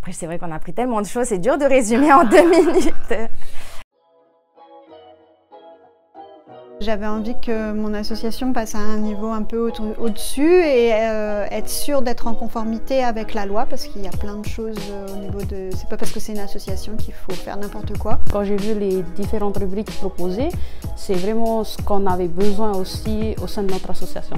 Après, c'est vrai qu'on a appris tellement de choses, c'est dur de résumer en 2 minutes. J'avais envie que mon association passe à un niveau un peu au-dessus et être sûre d'être en conformité avec la loi, parce qu'il y a plein de choses au niveau de... C'est pas parce que c'est une association qu'il faut faire n'importe quoi. Quand j'ai vu les différentes rubriques proposées, c'est vraiment ce qu'on avait besoin aussi au sein de notre association.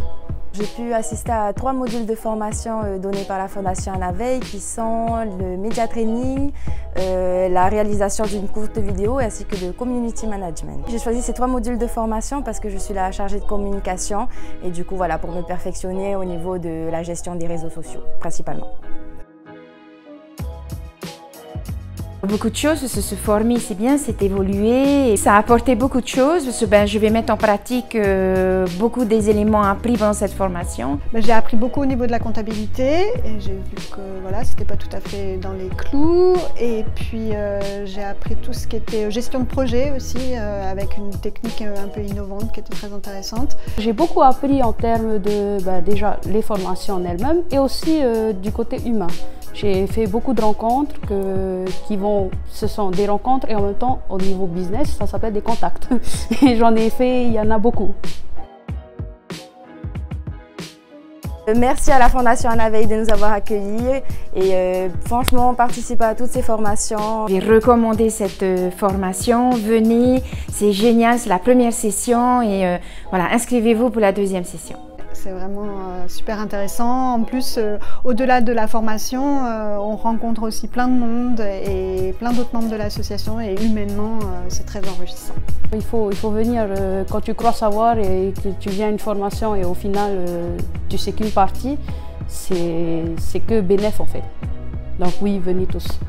J'ai pu assister à 3 modules de formation donnés par la Fondation Anna Veil qui sont le Media Training, la réalisation d'une courte vidéo ainsi que le Community Management. J'ai choisi ces 3 modules de formation parce que je suis la chargée de communication et du coup voilà, pour me perfectionner au niveau de la gestion des réseaux sociaux principalement. Beaucoup de choses, se former c'est bien, c'est évoluer. Ça a apporté beaucoup de choses parce que je vais mettre en pratique beaucoup des éléments appris pendant cette formation. J'ai appris beaucoup au niveau de la comptabilité et j'ai vu que voilà, c'était pas tout à fait dans les clous. Et puis j'ai appris tout ce qui était gestion de projet aussi avec une technique un peu innovante qui était très intéressante. J'ai beaucoup appris en termes de déjà les formations en elles-mêmes et aussi du côté humain. J'ai fait beaucoup de rencontres ce sont des rencontres et en même temps au niveau business, ça s'appelle des contacts. Et j'en ai fait, il y en a beaucoup. Merci à la Fondation Anna Veil de nous avoir accueillis et franchement, participez à toutes ces formations. J'ai recommandé cette formation, venez, c'est génial, c'est la première session et voilà, inscrivez-vous pour la deuxième session. C'est vraiment super intéressant. En plus, au-delà de la formation, on rencontre aussi plein de monde et plein d'autres membres de l'association et humainement, c'est très enrichissant. Il faut venir quand tu crois savoir et que tu viens à une formation et au final tu sais qu'une partie, c'est que bénéf en fait. Donc oui, venez tous.